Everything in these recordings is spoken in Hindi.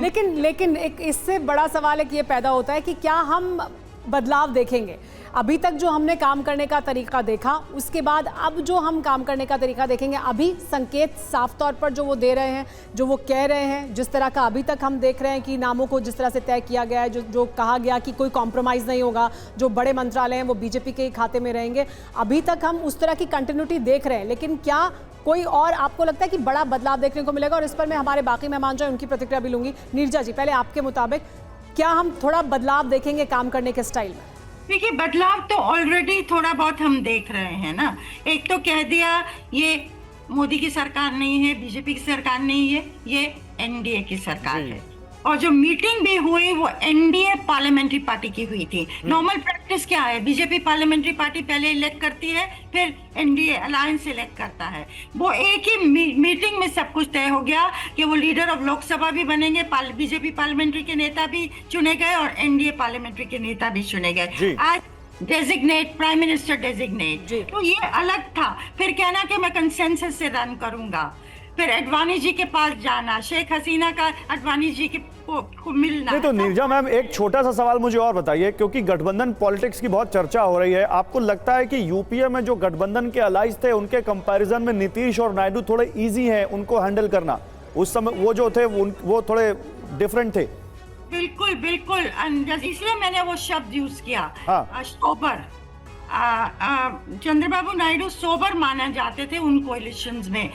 लेकिन एक इससे बड़ा सवाल एक ये पैदा होता है कि क्या हम बदलाव देखेंगे? अभी तक जो हमने काम करने का तरीका देखा, उसके बाद अब जो हम काम करने का तरीका देखेंगे, अभी संकेत साफ तौर पर जो वो दे रहे हैं, जो वो कह रहे हैं, जिस तरह का अभी तक हम देख रहे हैं कि नामों को जिस तरह से तय किया गया है, जो कहा गया कि कोई कॉम्प्रोमाइज़ नहीं होगा, जो बड़े मंत्रालय हैं वो बीजेपी के ही खाते में रहेंगे, अभी तक हम उस तरह की कंटिन्यूटी देख रहे हैं। लेकिन क्या कोई और आपको लगता है कि बड़ा बदलाव देखने को मिलेगा? और इस पर मैं हमारे बाकी मेहमान जो है उनकी प्रतिक्रिया भी लूंगी। नीरजा जी, पहले आपके मुताबिक क्या हम थोड़ा बदलाव देखेंगे काम करने के स्टाइल में? देखिए, बदलाव तो ऑलरेडी थोड़ा बहुत हम देख रहे हैं ना। एक तो कह दिया ये मोदी की सरकार नहीं है, बीजेपी की सरकार नहीं है, ये एनडीए की सरकार है। और जो मीटिंग भी हुई वो एनडीए पार्लियामेंट्री पार्टी की हुई थी। नॉर्मल प्रैक्टिस क्या है, बीजेपी पार्लियामेंट्री पार्टी पहले इलेक्ट करती है, फिर एनडीए अलायंस इलेक्ट करता है। वो एक ही मीटिंग में सब कुछ तय हो गया कि वो लीडर ऑफ लोकसभा भी बनेंगे, बीजेपी पार्लियामेंट्री के नेता भी चुने गए और एनडीए पार्लियामेंट्री के नेता भी चुने गए। आज डेजिग्नेट, प्राइम मिनिस्टर डेजिग्नेट, तो ये अलग था। फिर कहना कि मैं कंसेंसस से रन करूंगा, फिर अडवाणी जी के पास जाना, शेख हसीना का अडवाणी जी के को मिलना। नहीं तो नीरजा मैम, एक छोटा सा सवाल मुझे और बताइए, क्योंकि गठबंधन पॉलिटिक्स की बहुत चर्चा हो रही है, आपको लगता है कि यूपीए में जो गठबंधन के अलाइज थे उनके कंपैरिजन में नीतीश और नायडू थोड़े इजी हैं उनको हैंडल करना? उस समय वो जो थे वो थोड़े डिफरेंट थे। बिल्कुल बिल्कुल, इसलिए मैंने वो शब्द यूज किया, सोबर। चंद्रबाबू नायडू सोबर माने जाते थे उन कोalitions में।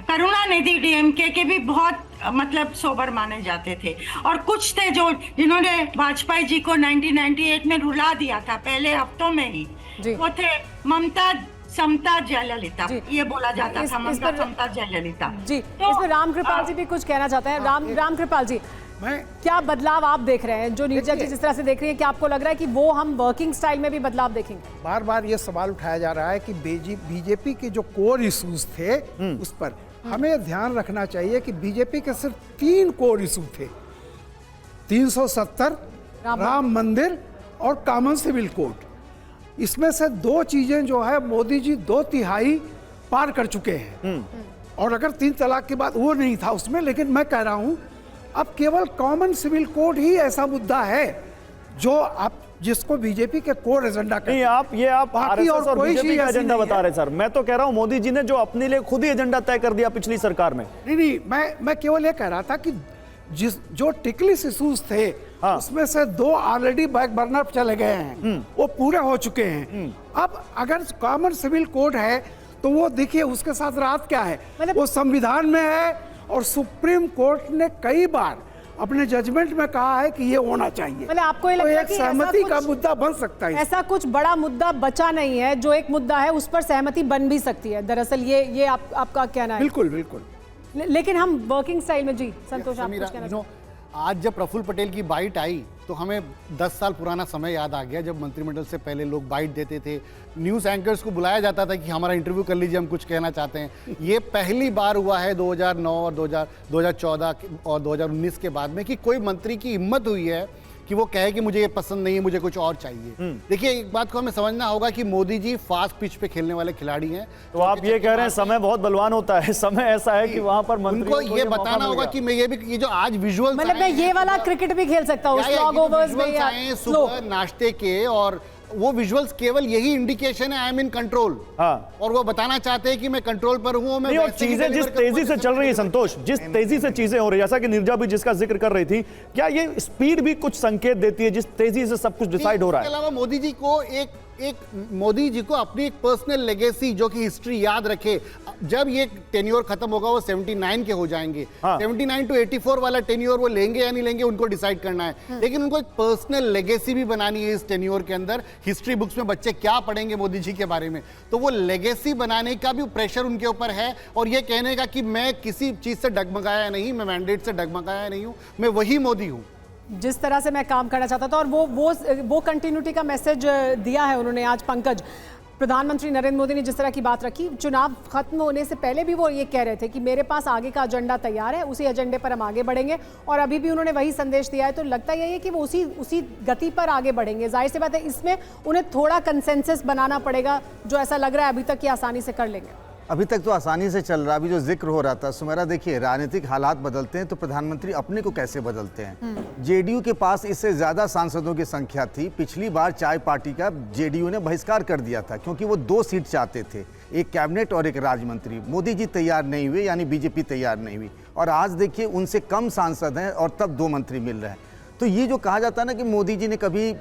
करुणानिधि डीएमके के भी बहुत मतलब सोबर माने जाते थे। और कुछ थे जो जिन्होंने वाजपेयी जी को 1998 में रुला दिया था पहले हफ्तों में ही, वो थे ममता समता जयललिता। ये बोला जाता था ममता समता जयललिता जी। तो इसमें रामकृपाल जी भी कुछ कहना चाहते हैं। रामकृपाल जी, क्या बदलाव आप देख रहे हैं जो नीरजा जी जिस तरह से देख रही है? क्या आपको लग रहा है कि वो हम वर्किंग स्टाइल में भी बदलाव देखेंगे? बार बार ये सवाल उठाया जा रहा है कि बीजेपी के जो कोर इश्यूज थे उस पर हमें ध्यान रखना चाहिए कि बीजेपी के सिर्फ 3 कोर इशू थे, 370, राम मंदिर और कॉमन सिविल कोड। इसमें से 2 चीजें जो है मोदी जी 2/3 पार कर चुके हैं। और अगर 3 तलाक के बाद वो नहीं था उसमें, लेकिन मैं कह रहा हूं अब केवल कॉमन सिविल कोड ही ऐसा मुद्दा है जो आप जिसको बीजेपी के कोर एजेंडा नहीं, आप आरएसएस और बीजेपी का एजेंडा बता रहे हैं सर। मैं तो कह रहा हूं मोदी जी ने जो अपने लिए खुद ही एजेंडा तय कर दिया पिछली सरकार में। नहीं, मैं केवल ये कह रहा था कि जो टिकलिस इश्यूज थे उसमें से 2 ऑलरेडी बैक बर्नर चले गए हैं, वो पूरे हो चुके हैं। अब अगर कॉमन सिविल कोड है तो वो देखिए उसके साथ राहत क्या है, वो संविधान में है और सुप्रीम कोर्ट ने कई बार अपने जजमेंट में कहा है कि ये होना चाहिए। मतलब आपको ये लगता है कि सहमति का मुद्दा बन सकता है? ऐसा कुछ बड़ा मुद्दा बचा नहीं है, जो एक मुद्दा है उस पर सहमति बन भी सकती है। दरअसल ये आपका कहना है? बिल्कुल बिल्कुल। लेकिन हम वर्किंग स्टाइल में, जी संतोष आप कुछ कहना चाहते? आज जब प्रफुल्ल पटेल की बाइट आई तो हमें 10 साल पुराना समय याद आ गया जब मंत्रिमंडल से पहले लोग बाइट देते थे, न्यूज़ एंकर्स को बुलाया जाता था कि हमारा इंटरव्यू कर लीजिए, हम कुछ कहना चाहते हैं। ये पहली बार हुआ है 2009 और 2014 और 2019 के बाद में कि कोई मंत्री की हिम्मत हुई है कि वो कहे कि मुझे ये पसंद नहीं है, मुझे कुछ और चाहिए। देखिए, एक बात को हमें समझना होगा कि मोदी जी फास्ट पिच पे खेलने वाले खिलाड़ी हैं। तो आप ये कह रहे हैं समय बहुत बलवान होता है, समय ऐसा है कि वहां पर उनको ये बताना होगा कि मैं ये जो आज विजुअल, मतलब मैं ये वाला क्रिकेट भी खेल सकता हूँ स्लॉग ओवर्स में या सुबह नाश्ते के, और वो विजुअल्स केवल यही इंडिकेशन है आई एम इन कंट्रोल। और वो बताना चाहते हैं कि मैं कंट्रोल पर हूं। मैं और चीजें जिस तेजी से चल रही है संतोष, जिस तेजी से चीजें हो रही है, जैसा कि नीरजा भी जिसका जिक्र कर रही थी, क्या ये स्पीड भी कुछ संकेत देती है जिस तेजी से सब कुछ डिसाइड हो रहा है? इसके अलावा मोदी जी को मोदी जी को अपनी एक पर्सनल लेगेसी जो कि हिस्ट्री याद रखे। जब ये टेन्योर खत्म होगा वो 79 के हो जाएंगे। 79 to 84 वाला टेन्योर वो लेंगे या नहीं लेंगे उनको डिसाइड करना है, लेकिन उनको एक पर्सनल लेगेसी भी बनानी है इस टेन्योर के अंदर। हिस्ट्री बुक्स में बच्चे क्या पढ़ेंगे मोदी जी के बारे में, तो वो लेगेसी बनाने का भी प्रेशर उनके ऊपर है। और ये कहने का कि मैं किसी चीज से डगमगाया नहीं, मैं मैंडेट से डगमगाया नहीं हूं, मैं वही मोदी हूं जिस तरह से मैं काम करना चाहता था। और वो कंटिन्यूटी का मैसेज दिया है उन्होंने आज। पंकज, प्रधानमंत्री नरेंद्र मोदी ने जिस तरह की बात रखी, चुनाव खत्म होने से पहले भी वो ये कह रहे थे कि मेरे पास आगे का एजेंडा तैयार है, उसी एजेंडे पर हम आगे बढ़ेंगे, और अभी भी उन्होंने वही संदेश दिया है। तो लगता यही है कि वो उसी गति पर आगे बढ़ेंगे। जाहिर सी बात है इसमें उन्हें थोड़ा कंसेंसस बनाना पड़ेगा, जो ऐसा लग रहा है अभी तक कि आसानी से कर लेंगे। अभी तक तो आसानी से चल रहा, अभी जो जिक्र हो रहा था सुमेरा, देखिए राजनीतिक हालात बदलते हैं तो प्रधानमंत्री अपने को कैसे बदलते हैं। जेडीयू के पास इससे ज्यादा सांसदों की संख्या थी। पिछली बार चाय पार्टी का जेडीयू ने बहिष्कार कर दिया था क्योंकि वो 2 सीट चाहते थे, एक कैबिनेट और एक राज्य मंत्री। मोदी जी तैयार नहीं हुए, यानी बीजेपी तैयार नहीं हुई, और आज देखिए उनसे कम सांसद हैं और तब 2 मंत्री मिल रहे हैं। तो ये जो कहा जाता है ना कि मोदी जी ने कभी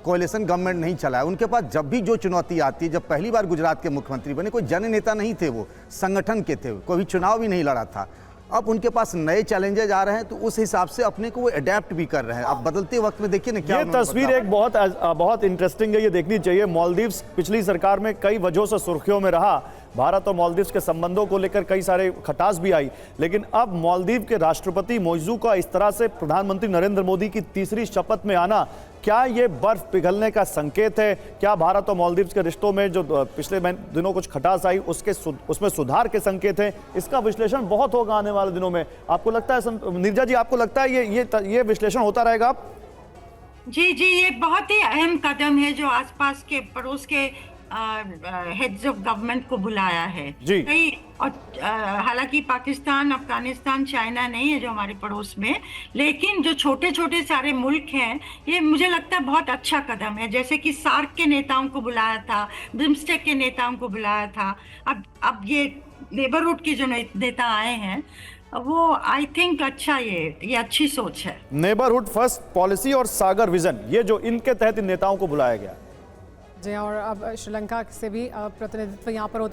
कोalition गवर्नमेंट नहीं चलाया, उनके पास जब भी जो चुनौती आती है, जब पहली बार गुजरात के मुख्यमंत्री बने, कोई जन नेता नहीं थे, वो संगठन के थे, कोई चुनाव भी नहीं लड़ा था। अब उनके पास नए चैलेंजेस आ रहे हैं तो उस हिसाब से अपने को वो अडेप्ट भी कर रहे हैं। अब बदलते वक्त में देखिए ना क्या ये तस्वीर एक बहुत इंटरेस्टिंग है, ये देखनी चाहिए। मालदीव्स पिछली सरकार में कई वजहों से सुर्खियों में रहा। भारत और मालदीव्स के संबंधों को लेकर कई सारे खटास भी आई, लेकिन अब मालदीव के राष्ट्रपति मोइजू का इस तरह से प्रधानमंत्री नरेंद्र मोदी की तीसरी शपथ में आना, क्या ये बर्फ पिघलने का संकेत है? क्या भारत और मालदीव्स के रिश्तों में जो पिछले दिनों कुछ खटास आई उसमें सुधार के संकेत हैं? इसका विश्लेषण बहुत होगा आने वाले दिनों में। आपको लगता है नीरजा जी, आपको लगता है ये विश्लेषण होता रहेगा? जी, ये बहुत ही अहम कदम है जो आसपास के पड़ोस के हेड्स ऑफ गवर्नमेंट को बुलाया है जी। कई, और हालांकि पाकिस्तान, अफगानिस्तान, चाइना नहीं है जो हमारे पड़ोस में, लेकिन जो छोटे छोटे सारे मुल्क हैं, ये मुझे लगता है बहुत अच्छा कदम है। जैसे कि सार्क के नेताओं को बुलाया था, बिम्स्टेक के नेताओं को बुलाया था, अब ये नेबरहुड के जो नेता आए हैं, वो आई थिंक अच्छा, ये अच्छी सोच है। नेबरहुड फर्स्ट पॉलिसी और सागर विजन, ये जो इनके तहत इन नेताओं को बुलाया गया। जी, और अब श्रीलंका से भी प्रतिनिधित्व यहाँ पर होते हुए